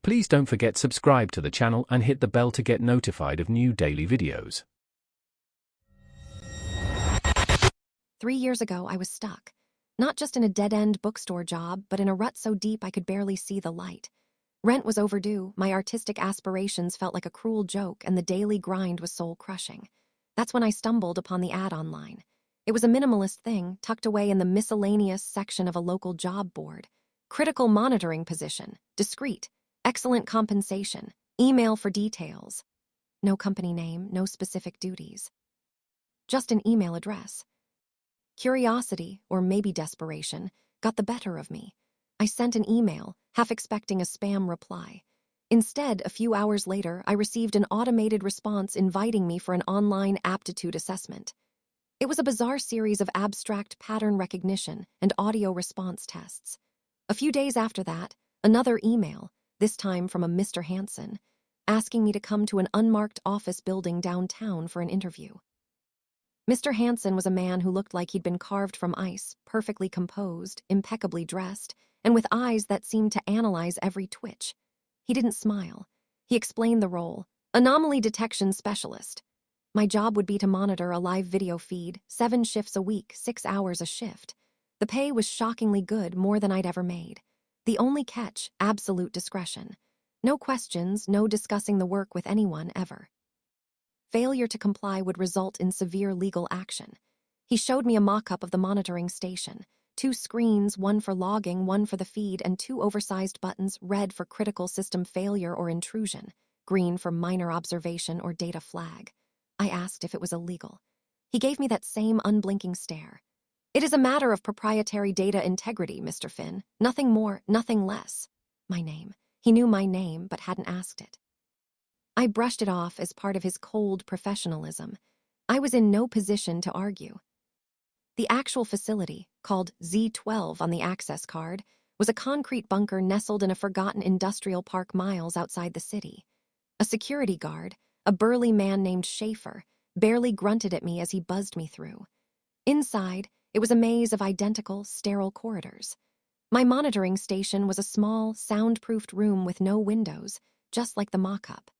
Please don't forget subscribe to the channel and hit the bell to get notified of new daily videos. 3 years ago, I was stuck. Not just in a dead-end bookstore job, but in a rut so deep I could barely see the light. Rent was overdue, my artistic aspirations felt like a cruel joke, and the daily grind was soul-crushing. That's when I stumbled upon the ad online. It was a minimalist thing, tucked away in the miscellaneous section of a local job board. Critical monitoring position, discreet, excellent compensation, email for details. No company name, no specific duties. Just an email address. Curiosity, or maybe desperation, got the better of me. I sent an email, half expecting a spam reply. Instead, a few hours later, I received an automated response inviting me for an online aptitude assessment. It was a bizarre series of abstract pattern recognition and audio response tests. A few days after that, another email, this time from a Mr. Hansen, asking me to come to an unmarked office building downtown for an interview. Mr. Hansen was a man who looked like he'd been carved from ice, perfectly composed, impeccably dressed, and with eyes that seemed to analyze every twitch. He didn't smile. He explained the role: anomaly detection specialist. My job would be to monitor a live video feed, 7 shifts a week, 6 hours a shift. The pay was shockingly good, more than I'd ever made. The only catch, absolute discretion. No questions, no discussing the work with anyone ever. Failure to comply would result in severe legal action. He showed me a mock-up of the monitoring station. 2 screens, one for logging, one for the feed, and 2 oversized buttons, red for critical system failure or intrusion, green for minor observation or data flag. I asked if it was illegal. He gave me that same unblinking stare. "It is a matter of proprietary data integrity, Mr. Finn. Nothing more, nothing less." My name. He knew my name, but hadn't asked it. I brushed it off as part of his cold professionalism. I was in no position to argue. The actual facility, called Z12 on the access card, was a concrete bunker nestled in a forgotten industrial park miles outside the city. A security guard, a burly man named Schaefer, barely grunted at me as he buzzed me through. Inside, it was a maze of identical, sterile corridors. My monitoring station was a small, soundproofed room with no windows, just like the mock-up.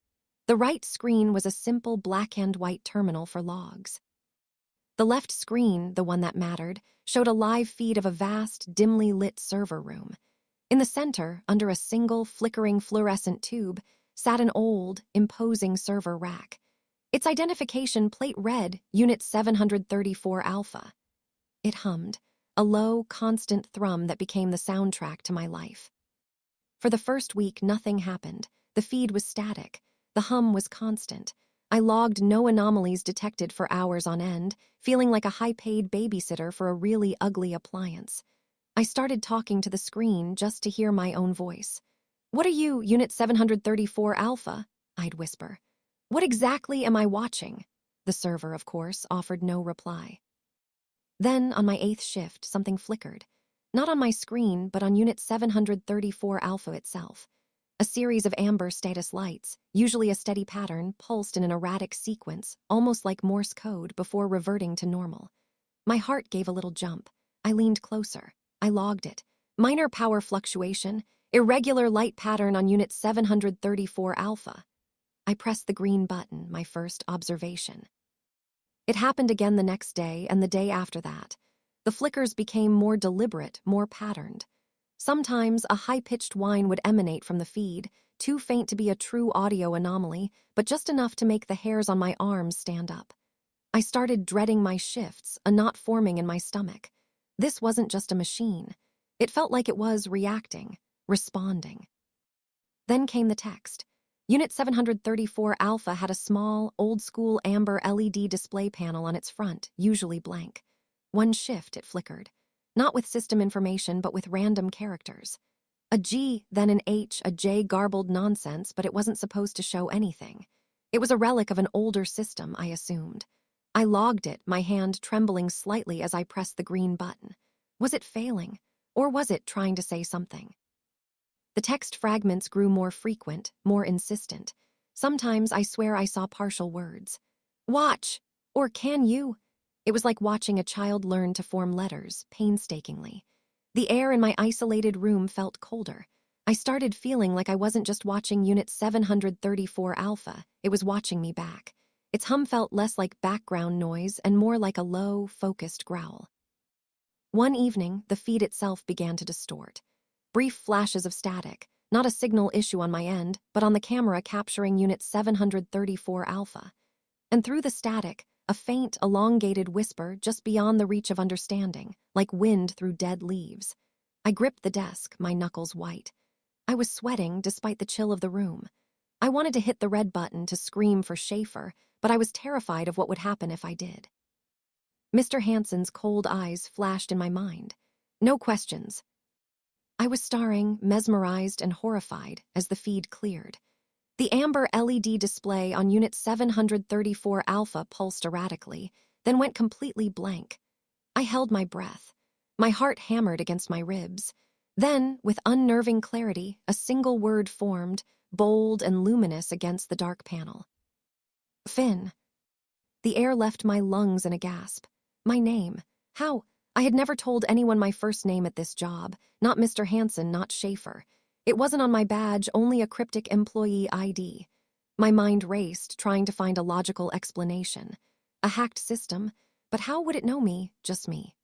The right screen was a simple black-and-white terminal for logs. The left screen, the one that mattered, showed a live feed of a vast, dimly lit server room. In the center, under a single, flickering fluorescent tube, sat an old, imposing server rack. Its identification plate read Unit 734 Alpha. It hummed, a low, constant thrum that became the soundtrack to my life. For the first week, nothing happened. The feed was static. The hum was constant. I logged no anomalies detected for hours on end, feeling like a high-paid babysitter for a really ugly appliance. I started talking to the screen just to hear my own voice. "What are you, Unit 734 Alpha?" I'd whisper. "What exactly am I watching?" The server, of course, offered no reply. Then, on my 8th shift, something flickered. Not on my screen, but on Unit 734 Alpha itself. A series of amber status lights, usually a steady pattern, pulsed in an erratic sequence, almost like Morse code, before reverting to normal. My heart gave a little jump. I leaned closer. I logged it. Minor power fluctuation, irregular light pattern on Unit 734 Alpha. I pressed the green button, my first observation. It happened again the next day and the day after that. The flickers became more deliberate, more patterned. Sometimes a high-pitched whine would emanate from the feed, too faint to be a true audio anomaly, but just enough to make the hairs on my arms stand up. I started dreading my shifts, a knot forming in my stomach. This wasn't just a machine. It felt like it was reacting, responding. Then came the text. Unit 734 Alpha had a small, old-school amber LED display panel on its front, usually blank. One shift, it flickered. Not with system information, but with random characters. A G, then an H, a J, garbled nonsense, but it wasn't supposed to show anything. It was a relic of an older system, I assumed. I logged it, my hand trembling slightly as I pressed the green button. Was it failing? Or was it trying to say something? The text fragments grew more frequent, more insistent. Sometimes I swear I saw partial words. "Watch!" Or "Can you?" It was like watching a child learn to form letters, painstakingly. The air in my isolated room felt colder. I started feeling like I wasn't just watching Unit 734 Alpha, it was watching me back. Its hum felt less like background noise and more like a low, focused growl. One evening, the feed itself began to distort. Brief flashes of static, not a signal issue on my end, but on the camera capturing Unit 734 Alpha. And through the static, a faint, elongated whisper just beyond the reach of understanding, like wind through dead leaves. I gripped the desk, my knuckles white. I was sweating despite the chill of the room. I wanted to hit the red button to scream for Schaefer, but I was terrified of what would happen if I did. Mr. Hansen's cold eyes flashed in my mind. No questions. I was staring, mesmerized and horrified, as the feed cleared. The amber LED display on Unit 734 Alpha pulsed erratically, then went completely blank. I held my breath. My heart hammered against my ribs. Then, with unnerving clarity, a single word formed, bold and luminous against the dark panel. Finn. The air left my lungs in a gasp. My name. How? I had never told anyone my first name at this job. Not Mr. Hansen, not Schaefer. It wasn't on my badge, only a cryptic employee ID. My mind raced, trying to find a logical explanation. A hacked system, but how would it know me, just me?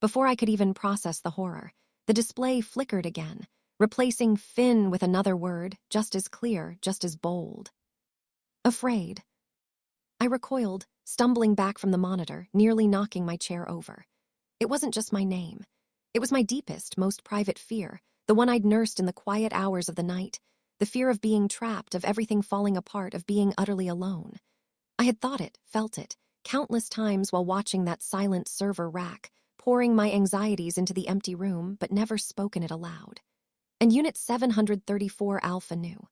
Before I could even process the horror, the display flickered again, replacing Finn with another word, just as clear, just as bold. Afraid. I recoiled, stumbling back from the monitor, nearly knocking my chair over. It wasn't just my name. It was my deepest, most private fear, the one I'd nursed in the quiet hours of the night, the fear of being trapped, of everything falling apart, of being utterly alone. I had thought it, felt it, countless times while watching that silent server rack, pouring my anxieties into the empty room, but never spoken it aloud. And Unit 734 Alpha knew.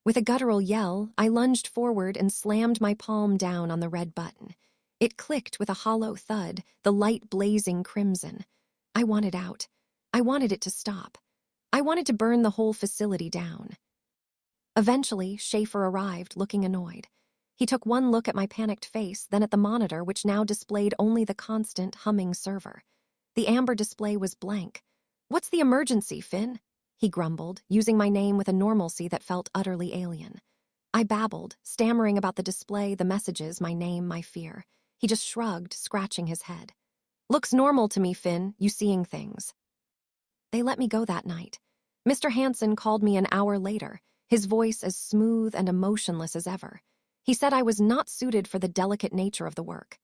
With a guttural yell, I lunged forward and slammed my palm down on the red button. It clicked with a hollow thud, the light blazing crimson. I wanted out. I wanted it to stop. I wanted to burn the whole facility down. Eventually, Schaefer arrived, looking annoyed. He took one look at my panicked face, then at the monitor, which now displayed only the constant, humming server. The amber display was blank. "What's the emergency, Finn?" he grumbled, using my name with a normalcy that felt utterly alien. I babbled, stammering about the display, the messages, my name, my fear. He just shrugged, scratching his head. "Looks normal to me, Finn, you seeing things." They let me go that night. Mr. Hansen called me an hour later, his voice as smooth and emotionless as ever. He said I was not suited for the delicate nature of the work.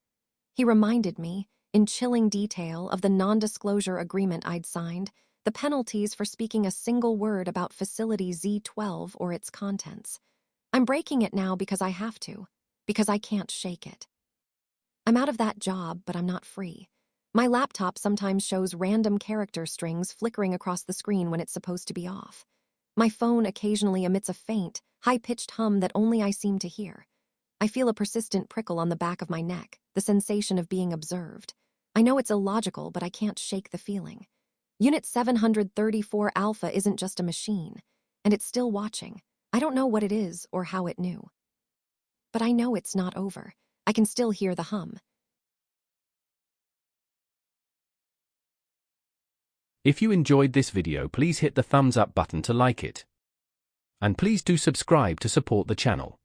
He reminded me, in chilling detail, of the non-disclosure agreement I'd signed, the penalties for speaking a single word about Facility Z12 or its contents. I'm breaking it now because I have to, because I can't shake it. I'm out of that job, but I'm not free. My laptop sometimes shows random character strings flickering across the screen when it's supposed to be off. My phone occasionally emits a faint, high-pitched hum that only I seem to hear. I feel a persistent prickle on the back of my neck, the sensation of being observed. I know it's illogical, but I can't shake the feeling. Unit 734 Alpha isn't just a machine, and it's still watching. I don't know what it is or how it knew. But I know it's not over. I can still hear the hum. If you enjoyed this video, please hit the thumbs up button to like it. And please do subscribe to support the channel.